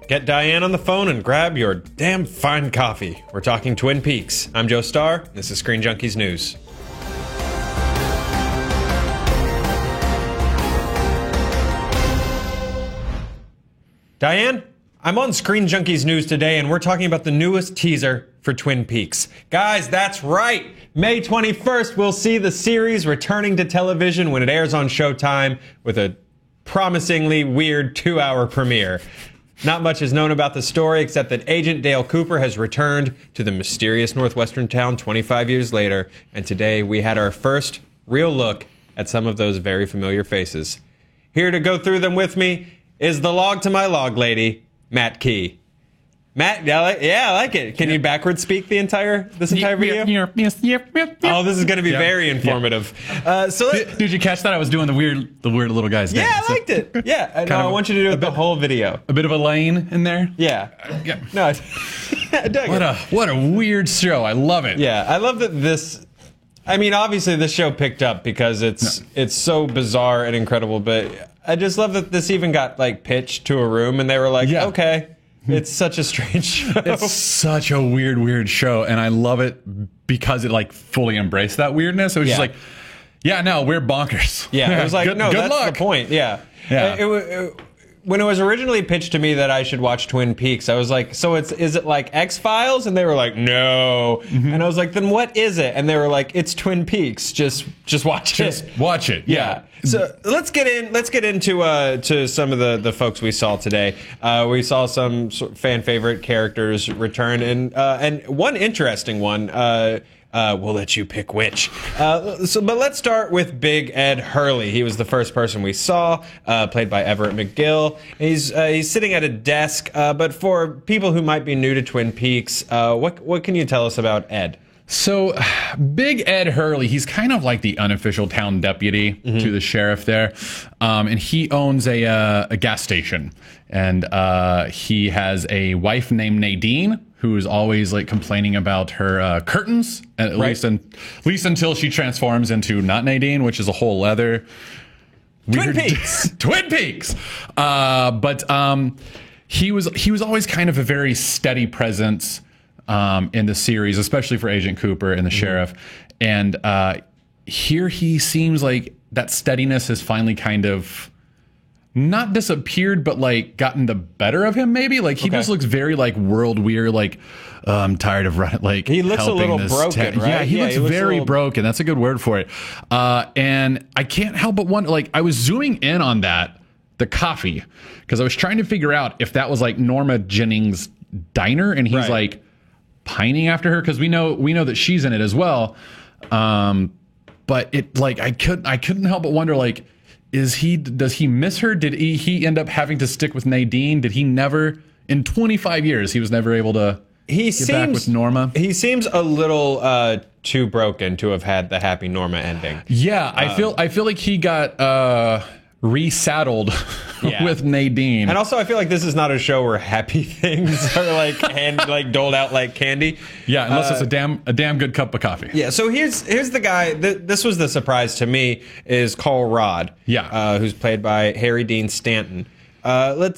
Get Diane on the phone and grab your damn fine coffee. We're talking Twin Peaks. I'm Joe Starr. This is Screen Junkies News. Diane, I'm on Screen Junkies News today, and we're talking about the newest teaser for Twin Peaks. Guys, that's right! May 21st, we'll see the series returning to television when it airs on Showtime with a promisingly weird 2-hour premiere. Not much is known about the story except that Agent Dale Cooper has returned to the mysterious northwestern town 25 years later, and today we had our first real look at some of those very familiar faces. Here to go through them with me is the log to my log lady, Matt Key. Matt, I like it. Can you backwards speak this entire video? Oh, this is going to be very informative. Did you catch that? I was doing the weird little guys. Yeah, I liked it. Yeah, I want you to do the whole video. A bit of a lane in there. Yeah. No, I dug it. What a weird show. I love it. Yeah, I love that this. I mean, obviously, this show picked up because it's so bizarre and incredible. But I just love that this even got pitched to a room, and they were like, "Okay, it's such a strange show." It's such a weird show, and I love it because it fully embraced that weirdness. It was just we're bonkers. Yeah, it was like, good that's luck. the point. Yeah. When it was originally pitched to me that I should watch Twin Peaks, I was like, so is it like X-Files? And they were like, no. Mm-hmm. And I was like, then what is it? And they were like, it's Twin Peaks. Just watch it. Just watch it. Yeah. So let's get into to some of the folks we saw today. We saw some fan favorite characters return, and one interesting one. We'll let you pick which. But let's start with Big Ed Hurley. He was the first person we saw, played by Everett McGill. He's sitting at a desk. But for people who might be new to Twin Peaks, what can you tell us about Ed? So, Big Ed Hurley, he's kind of like the unofficial town deputy to the sheriff there. And he owns a gas station. And he has a wife named Nadine, who is always complaining about her curtains, at least until she transforms into not Nadine, which is a whole other Twin Peaks. Twin Peaks. But he was always kind of a very steady presence in the series, especially for Agent Cooper and the sheriff. And here he seems like that steadiness has finally kind of not disappeared, but gotten the better of him. Maybe he just looks very world weird. I'm tired of running. He looks a little broken, right? Yeah, he looks very broken. That's a good word for it. And I can't help but wonder. I was zooming in on the coffee, because I was trying to figure out if that was Norma Jennings' diner, and he's pining after her, because we know that she's in it as well. But it I couldn't help but wonder does he miss her? Did he end up having to stick with Nadine? Did he never, in 25 years, he was never able to get back with Norma? He seems a little too broken to have had the happy Norma ending. Yeah, I feel like he got resaddled with Nadine. And also, I feel like this is not a show where happy things are doled out like candy. Yeah, unless it's a damn good cup of coffee. Yeah. So here's the guy. This was the surprise to me, is Carl Rodd. Yeah. Who's played by Harry Dean Stanton. Harry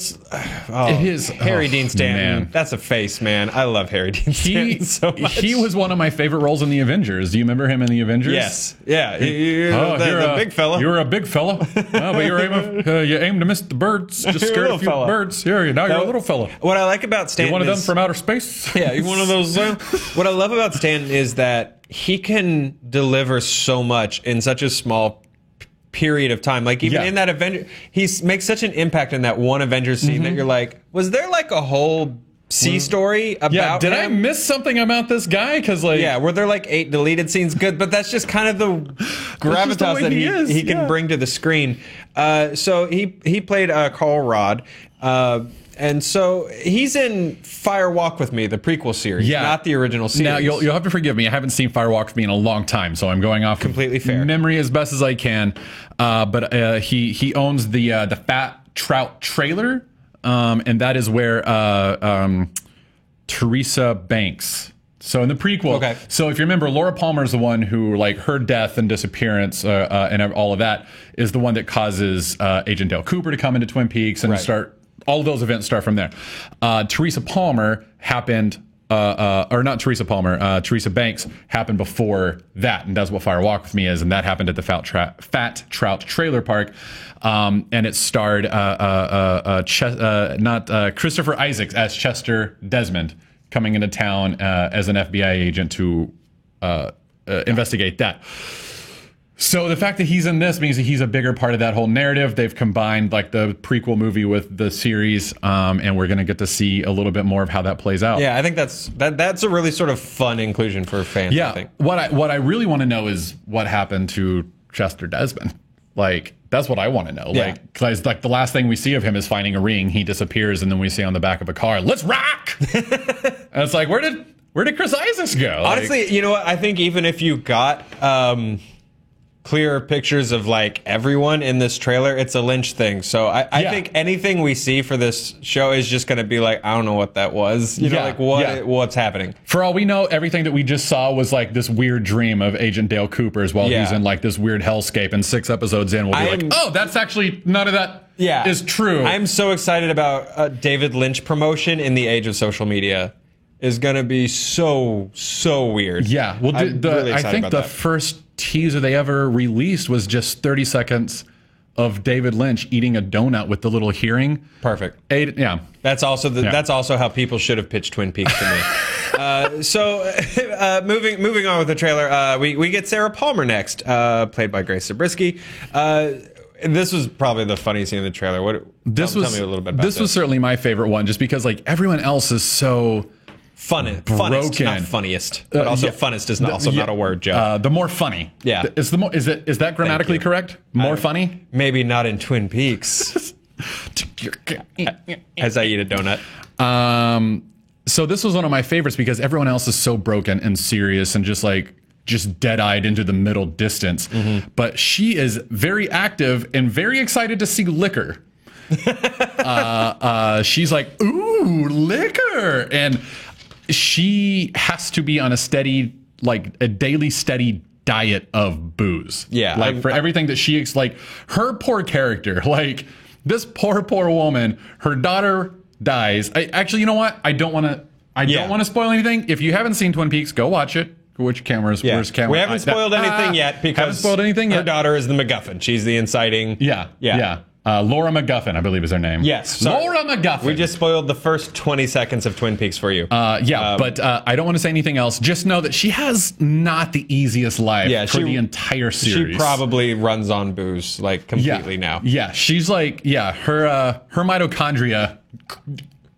Dean Stanton. Man. That's a face, man. I love Harry Dean Stanton so much. He was one of my favorite roles in the Avengers. Do you remember him in the Avengers? Yes. Yeah. You're the big fella. You were a big fella. But you aimed to miss the birds. Just scared a few birds. Now you're a little fella. What I like about Stanton, you're one of them from outer space. Yeah, you're one of those. What I love about Stanton is that he can deliver so much in such a small period of time. In that Avenger, he makes such an impact in that one Avengers scene that you're like, was there a whole C story about him? Did I miss something about this guy? Because were there 8 deleted scenes? Good, but that's just kind of the gravitas that he can bring to the screen. So he played Carl Rodd. And so he's in Fire Walk with Me, the prequel series, not the original series. Now, you'll have to forgive me. I haven't seen Fire Walk with Me in a long time, so I'm going off completely fair memory as best as I can. But he owns the Fat Trout trailer, and that is where Teresa Banks. So in the prequel, so if you remember, Laura Palmer is the one who, her death and disappearance and all of that is the one that causes Agent Dale Cooper to come into Twin Peaks and start all of those events start from there. Teresa Palmer happened, or not Teresa Palmer, Teresa Banks happened before that, and that's what Fire Walk With Me is, and that happened at the Fat Trout Trailer Park, and it starred Christopher Isaacs as Chester Desmond coming into town as an FBI agent to investigate that. So the fact that he's in this means that he's a bigger part of that whole narrative. They've combined like the prequel movie with the series, and we're going to get to see a little bit more of how that plays out. Yeah, I think that's a really sort of fun inclusion for fans. Yeah, I think. what I really want to know is what happened to Chester Desmond. Like, that's what I want to know. Yeah. Like, cause like the last thing we see of him is finding a ring. He disappears, and then we see on the back of a car, "Let's rock!" And it's like, where did Chris Isaacs go? Honestly, like, you know what? I think even if you got clearer pictures of like everyone in this trailer, it's a Lynch thing. So I think anything we see for this show is just going to be like, I don't know what that was. You know, like what's happening. For all we know, everything that we just saw was like this weird dream of Agent Dale Cooper's while he's in like this weird hellscape. And 6 episodes in, we'll be like, oh, that's actually none of that is true. I'm so excited about David Lynch promotion in the age of social media. Is going to be so weird. Yeah. Well, really I think the first teaser they ever released was just 30 seconds of David Lynch eating a donut with the little hearing. Perfect. Yeah. That's also that's also how people should have pitched Twin Peaks to me. So moving on with the trailer, we get Sarah Palmer next, played by Grace Zabriskie. This was probably the funniest scene in the trailer. Tell me a little bit about this. This was certainly my favorite one, just because like everyone else is so funnest, not funniest, but also funnest is also not a word, Joe. The more funny, is that grammatically correct? More funny? Maybe not in Twin Peaks. As I eat a donut. So this was one of my favorites because everyone else is so broken and serious and just dead-eyed into the middle distance. Mm-hmm. But she is very active and very excited to see liquor. She's like, ooh, liquor, and she has to be on a daily steady diet of booze. Yeah. Like for everything that she, like her poor character, like this poor woman, her daughter dies. Actually, you know what? I don't want to spoil anything. If you haven't seen Twin Peaks, go watch it. Which cameras? Yeah. Where's camera? We haven't spoiled anything yet because her daughter is the MacGuffin. She's the inciting. Yeah. Laura MacGuffin, I believe is her name. Yes. Sorry. Laura MacGuffin. We just spoiled the first 20 seconds of Twin Peaks for you. But I don't want to say anything else. Just know that she has not the easiest life for the entire series. She probably runs on booze, like, completely now. Yeah, she's like, her mitochondria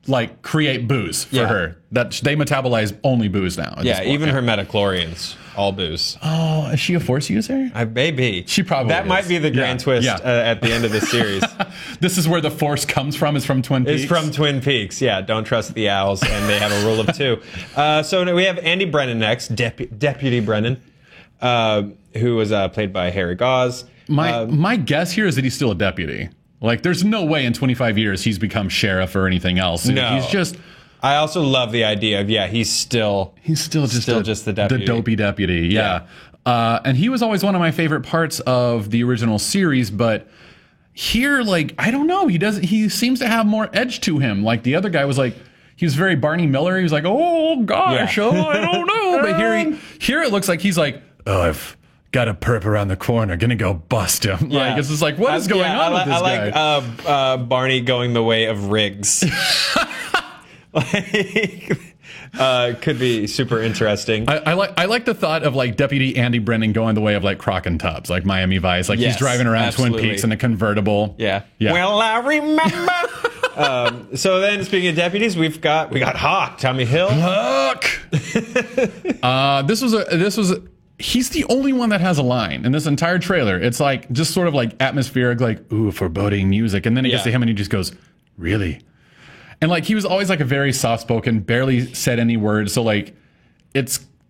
like create booze for her. That they metabolize only booze now. Yeah, even her metachlorians, all booze. Oh, is she a Force user? Maybe. She probably That might be the grand twist at the end of the series. This is where the Force comes from, is from Twin Peaks? It's from Twin Peaks, yeah. Don't trust the owls, and they have a rule of 2. So we have Andy Brennan next, Deputy Brennan, who was played by Harry Gause. My guess here is that he's still a deputy. Like, there's no way in 25 years he's become sheriff or anything else. No. He's just... I also love the idea of, he's still just the deputy. The dopey deputy, yeah. And he was always one of my favorite parts of the original series, but here, like, I don't know. He seems to have more edge to him. Like, the other guy was like, he was very Barney Miller. He was like, oh, gosh, I don't know. But here it looks like he's like, oh, I've got a perp around the corner, gonna go bust him. Yeah. Like, it's just like, what is going on with this guy? I like Barney going the way of Riggs. Could be super interesting. I like the thought of like Deputy Andy Brennan going the way of like Croc and Tubbs, like Miami Vice. Like he's driving around Twin Peaks in a convertible. Yeah. Well, I remember. So then, speaking of deputies, we got Hawk, Tommy Hill. Hawk. He's the only one that has a line in this entire trailer. It's like just sort of like atmospheric, like, ooh, foreboding music. And then it gets to him and he just goes, really? And like he was always like a very soft-spoken, barely said any words. So like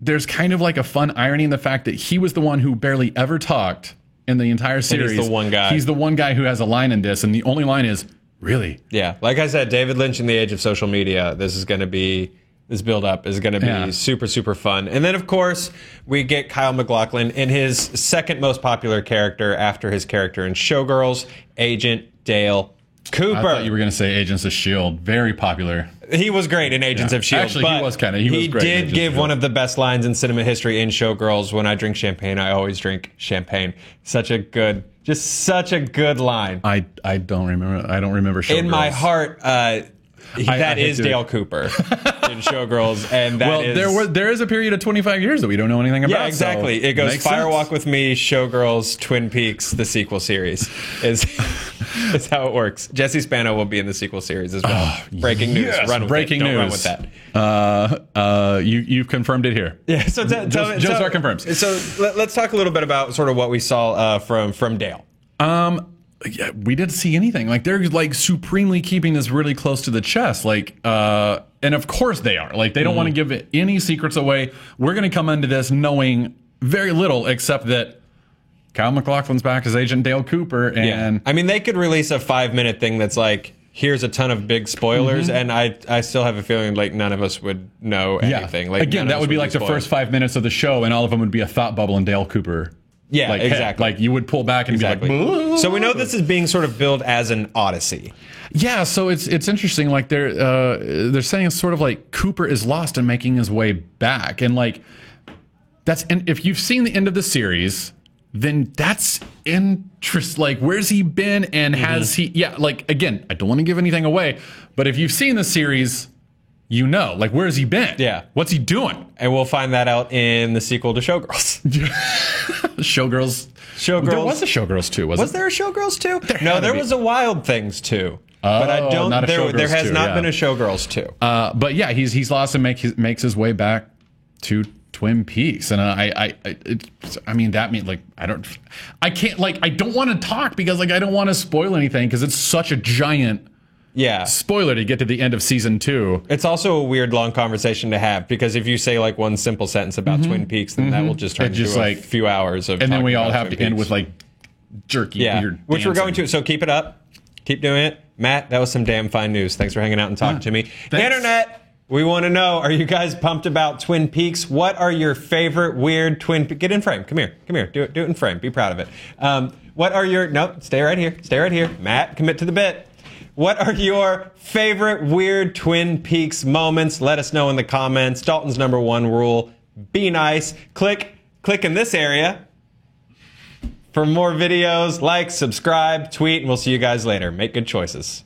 there's kind of like a fun irony in the fact that he was the one who barely ever talked in the entire series. And he's the one guy. He's the one guy who has a line in this, and the only line is, really? Yeah. Like I said, David Lynch in the age of social media, this build-up is going to be super, super fun. And then, of course, we get Kyle MacLachlan in his second most popular character after his character in Showgirls, Agent Dale Cooper. I thought you were going to say Agents of S.H.I.E.L.D. Very popular. He was great in Agents of S.H.I.E.L.D. Actually, but he was great in did Agents of give S.H.I.E.L.D. one of the best lines in cinema history in Showgirls. When I drink champagne, I always drink champagne. Such a good line. I don't remember. I don't remember. In my heart, that I is hate to- Dale Cooper in Showgirls, and that is there is a period of 25 years that we don't know anything about. yeah, exactly. So it goes makes Fire sense. Walk with Me, Showgirls, Twin Peaks, the sequel series is is how it works. Jesse Spano will be in the sequel series as well. Breaking news. Yes, Run with breaking it. Don't news. run with that. You've confirmed it here. Yeah. So Joe Star confirms. So let's talk a little bit about sort of what we saw from Dale. Yeah, we didn't see anything. Like they're like supremely keeping this really close to the chest. Like, and of course they are. Like they don't want to give any secrets away. We're going to come into this knowing very little, except that Kyle MacLachlan's back as Agent Dale Cooper. And I mean, they could release a 5-minute thing that's like, here's a ton of big spoilers, and I still have a feeling like none of us would know anything. Like again, that would be like the first 5 minutes of the show, and all of them would be a thought bubble and Dale Cooper. Yeah, like, exactly. Like you would pull back and Exactly. be like, So we know this is being sort of billed as an odyssey. yeah. So it's interesting. Like they're saying it's sort of like Cooper is lost and making his way back, and like that's, and if you've seen the end of the series, then that's interest. Like where's he been, and has he? Yeah. Like again, I don't want to give anything away, but if you've seen the series, you know, like where's he been? Yeah. What's he doing? And we'll find that out in the sequel to Showgirls. Showgirls. There was a Showgirls too, Was there a Showgirls 2? No, had to there be. was a Wild Things 2. But I don't. not a There Showgirls has 2, not yeah. been a Showgirls 2. But yeah, he's lost and makes his way back to Twin Peaks, and I mean that means like I can't like I don't want to talk because like I don't want to spoil anything because it's such a giant Yeah. spoiler to get to the end of season 2. It's also a weird long conversation to have because if you say like one simple sentence about Twin Peaks, then that will just turn It's just into like- a few hours of And then talking we all about have Twin to end Peaks. with like jerky weird which we're dancing. going to. So keep it up. Keep doing it. Matt, that was some damn fine news. Thanks for hanging out and talking to me. thanks. Internet, we want to know, are you guys pumped about Twin Peaks? What are your favorite weird Twin Peaks? Get in frame. Come here. Do it in frame. Be proud of it. What are your... Nope, stay right here. Matt, commit to the bit. What are your favorite weird Twin Peaks moments? Let us know in the comments. Dalton's #1 rule, be nice. Click in this area for more videos. Like, subscribe, tweet, and we'll see you guys later. Make good choices.